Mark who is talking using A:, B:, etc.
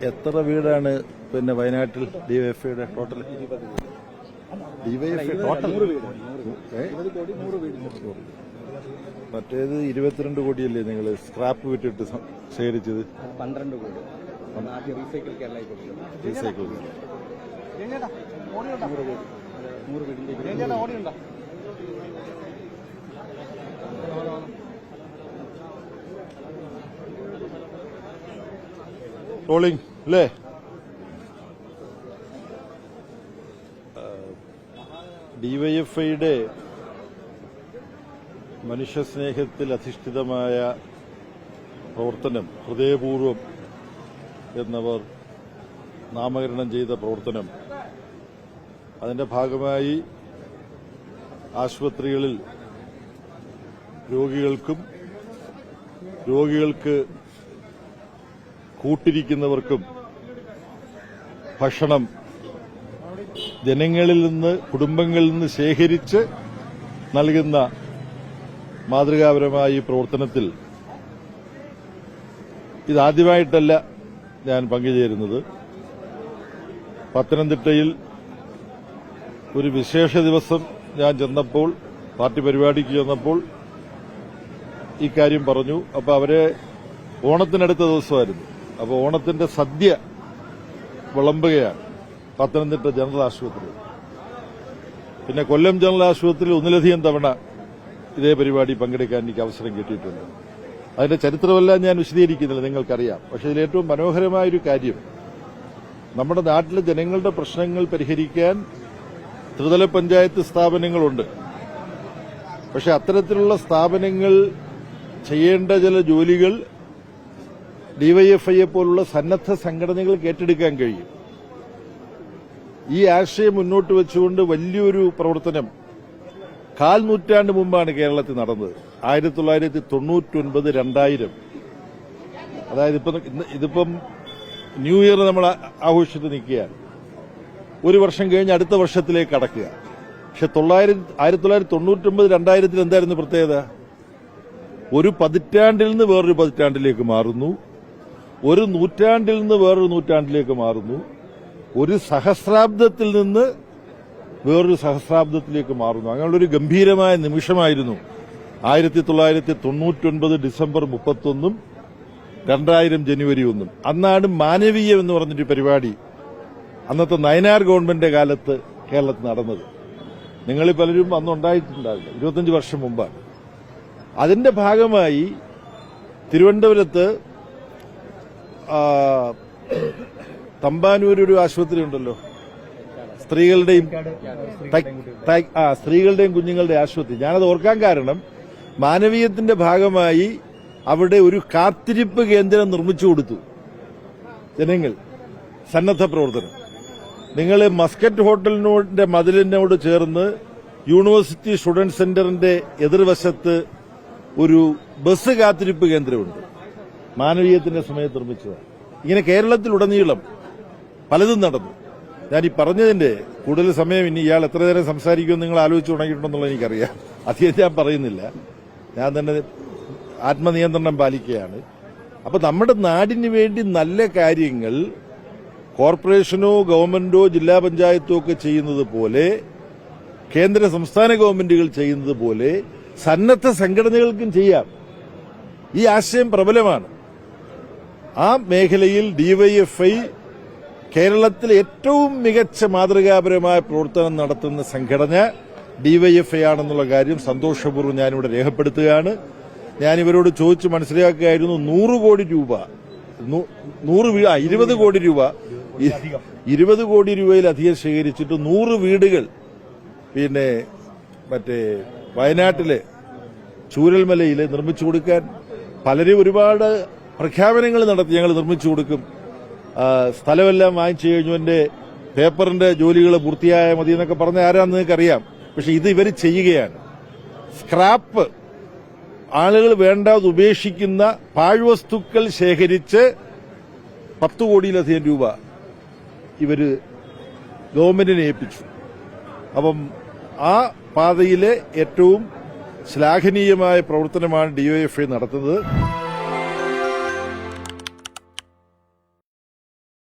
A: എത്ര വീടാണ് പിന്നെ വയനാട്ടിൽ ഡിവൈഎഫ്ഐയുടെ ടോട്ടൽ? ഡിവൈഎഫ്ഐ ടോട്ടൽ മറ്റേത് 22 കോടിയല്ലേ നിങ്ങൾ സ്ക്രാപ്പ് വിട്ടിട്ട് ശേഖരിച്ചത്?
B: 12 കോടി റീസൈക്കിൾ കേരള
A: റീസൈക്കിൾ. റോളിംഗ് അല്ലേ? ഡിവൈഎഫ്ഐയുടെ മനുഷ്യസ്നേഹത്തിൽ അധിഷ്ഠിതമായ പ്രവർത്തനം, ഹൃദയപൂർവം എന്നവർ നാമകരണം ചെയ്ത പ്രവർത്തനം, അതിന്റെ ഭാഗമായി ആശുപത്രികളിൽ രോഗികൾക്ക് കൂട്ടിരിക്കുന്നവർക്കും ഭക്ഷണം ജനങ്ങളിൽ നിന്ന്, കുടുംബങ്ങളിൽ നിന്ന് ശേഖരിച്ച് നൽകുന്ന മാതൃകാപരമായ ഈ പ്രവർത്തനത്തിൽ ഇതാദ്യമായിട്ടല്ല ഞാൻ പങ്കുചേരുന്നത്. പത്തനംതിട്ടയിൽ ഒരു വിശേഷ ദിവസം ഞാൻ ചെന്നപ്പോൾ, പാർട്ടി പരിപാടിക്ക് ചെന്നപ്പോൾ ഇക്കാര്യം പറഞ്ഞു. അപ്പോൾ അവരെ ഓണത്തിനടുത്ത ദിവസമായിരുന്നു. അപ്പോൾ ഓണത്തിന്റെ സദ്യ വിളമ്പുകയാണ് പത്തനംതിട്ട ജനറൽ ആശുപത്രി. പിന്നെ കൊല്ലം ജനറൽ ആശുപത്രിയിൽ ഒന്നിലധികം തവണ ഇതേ പരിപാടി പങ്കെടുക്കാൻ എനിക്ക് അവസരം കിട്ടിയിട്ടുണ്ട്. അതിന്റെ ചരിത്രമെല്ലാം ഞാൻ വിശദീകരിക്കുന്നില്ല, നിങ്ങൾക്കറിയാം. പക്ഷേ ഇതിലേറ്റവും മനോഹരമായൊരു കാര്യം, നമ്മുടെ നാട്ടിലെ ജനങ്ങളുടെ പ്രശ്നങ്ങൾ പരിഹരിക്കാൻ ത്രിതല പഞ്ചായത്ത് സ്ഥാപനങ്ങളുണ്ട്. പക്ഷെ അത്തരത്തിലുള്ള സ്ഥാപനങ്ങൾ ചെയ്യേണ്ട ചില ജോലികൾ ഡിവൈഎഫ്ഐയെ പോലുള്ള സന്നദ്ധ സംഘടനകൾക്ക് ഏറ്റെടുക്കാൻ കഴിയും. ഈ ആശയം മുന്നോട്ട് വെച്ചുകൊണ്ട് വലിയൊരു പ്രവർത്തനം 1/4 നൂറ്റാണ്ട് മുമ്പാണ് കേരളത്തിൽ നടന്നത്. 1999-2000. അതായത് ഇതിപ്പം ന്യൂ ഇയർ നമ്മൾ ആഘോഷിച്ച് നിൽക്കുകയാണ്. ഒരു വർഷം കഴിഞ്ഞ് അടുത്ത വർഷത്തിലേക്ക് കടക്കുക. പക്ഷെ 1999-2000 എന്തായിരുന്നു പ്രത്യേകത? ഒരു പതിറ്റാണ്ടിൽ നിന്ന് വേറൊരു പതിറ്റാണ്ടിലേക്ക് മാറുന്നു, ഒരു നൂറ്റാണ്ടിൽ നിന്ന് വേറൊരു നൂറ്റാണ്ടിലേക്ക് മാറുന്നു, ഒരു സഹസ്രാബ്ദത്തിൽ നിന്ന് വേറൊരു സഹസ്രാബ്ദത്തിലേക്ക് മാറുന്നു. അങ്ങനെയുള്ളൊരു ഗംഭീരമായ നിമിഷമായിരുന്നു 1999 ഡിസംബർ 31 2000 ജനുവരി 1. അന്നാണ് മാനവീയം എന്ന് പറഞ്ഞൊരു പരിപാടി അന്നത്തെ നയനാർ ഗവൺമെന്റിന്റെ കാലത്ത് കേരളത്തിൽ നടന്നത്. നിങ്ങളിൽ പലരും അന്നുണ്ടായിട്ടുണ്ടാവില്ല, 25 വർഷം മുമ്പാണ്. അതിന്റെ ഭാഗമായി തിരുവനന്തപുരത്ത് തമ്പാനൂരൊരു ആശുപത്രി ഉണ്ടല്ലോ, സ്ത്രീകളുടെയും കുഞ്ഞുങ്ങളുടെ ആശുപത്രി. ഞാനത് ഓർക്കാൻ കാരണം, മാനവീയത്തിന്റെ ഭാഗമായി അവിടെ ഒരു കാത്തിരിപ്പ് കേന്ദ്രം നിർമ്മിച്ചു കൊടുത്തു ജനങ്ങൾ, സന്നദ്ധ പ്രവർത്തനം. നിങ്ങൾ മസ്കറ്റ് ഹോട്ടലിനോട് മതിലിനോട് ചേർന്ന് യൂണിവേഴ്സിറ്റി സ്റ്റുഡന്റ് സെന്ററിന്റെ എതിർവശത്ത് ഒരു ബസ് കാത്തിരിപ്പ് കേന്ദ്രമുണ്ട്, മാനവീയത്തിന്റെ സമയത്ത് നിർമ്മിച്ചതാണ്. ഇങ്ങനെ കേരളത്തിലുടനീളം പലതും നടന്നു. ഞാൻ ഈ പറഞ്ഞതിന്റെ കൂടുതൽ സമയം ഇനി ഇയാൾ എത്ര നേരം സംസാരിക്കുമെന്ന് നിങ്ങൾ ആലോചിച്ച് തുടങ്ങിയിട്ടുണ്ടെന്നുള്ളത് എനിക്കറിയാം. അധികം ഞാൻ പറയുന്നില്ല, ഞാൻ തന്നെ ആത്മനിയന്ത്രണം പാലിക്കുകയാണ്. അപ്പൊ നമ്മുടെ നാടിന് വേണ്ടി നല്ല കാര്യങ്ങൾ കോർപ്പറേഷനോ ഗവൺമെന്റോ ജില്ലാ പഞ്ചായത്തോ ഒക്കെ ചെയ്യുന്നത് പോലെ, കേന്ദ്ര സംസ്ഥാന ഗവൺമെന്റുകൾ ചെയ്യുന്നത് പോലെ സന്നദ്ധ സംഘടനകൾക്കും ചെയ്യാം. ഈ ആശയം പ്രബലമാണ്. ആ മേഖലയിൽ ഡിവൈഎഫ്ഐ കേരളത്തിലെ ഏറ്റവും മികച്ച മാതൃകാപരമായ പ്രവർത്തനം നടത്തുന്ന സംഘടന ഡിവൈഎഫ്ഐ ആണെന്നുള്ള കാര്യം സന്തോഷപൂർവ്വം ഞാനിവിടെ രേഖപ്പെടുത്തുകയാണ്. ഞാനിവരോട് ചോദിച്ച് മനസ്സിലാക്കുകയായിരുന്നു, 100 കോടി രൂപ 20 കോടി രൂപ 20 കോടി രൂപയിലധികം ശേഖരിച്ചിട്ട് 100 വീടുകൾ പിന്നെ മറ്റേ വയനാട്ടിലെ ചൂരൽമലയിൽ നിർമ്മിച്ചു കൊടുക്കാൻ പലരും ഒരുപാട് പ്രഖ്യാപനങ്ങൾ നടത്തി. ഞങ്ങൾ നിർമ്മിച്ചു കൊടുക്കും, സ്ഥലമെല്ലാം വാങ്ങിച്ചു കഴിഞ്ഞു, എന്റെ പേപ്പറിന്റെ ജോലികൾ പൂർത്തിയായ മതി എന്നൊക്കെ പറഞ്ഞ ആരാന്ന് നിങ്ങൾക്കറിയാം. പക്ഷെ ഇത് ഇവർ ചെയ്യുകയാണ്. സ്ക്രാപ്പ്, ആളുകൾ വേണ്ടാതെ ഉപേക്ഷിക്കുന്ന പാഴ്വസ്തുക്കൾ ശേഖരിച്ച് 10 കോടിയിലധികം രൂപ ഇവര് ഗവൺമെന്റിനെ ഏൽപ്പിച്ചു. അപ്പം ആ പാതയിലെ ഏറ്റവും ശ്ലാഘനീയമായ പ്രവർത്തനമാണ് ഡിവൈഎഫ്ഐ നടത്തുന്നത്.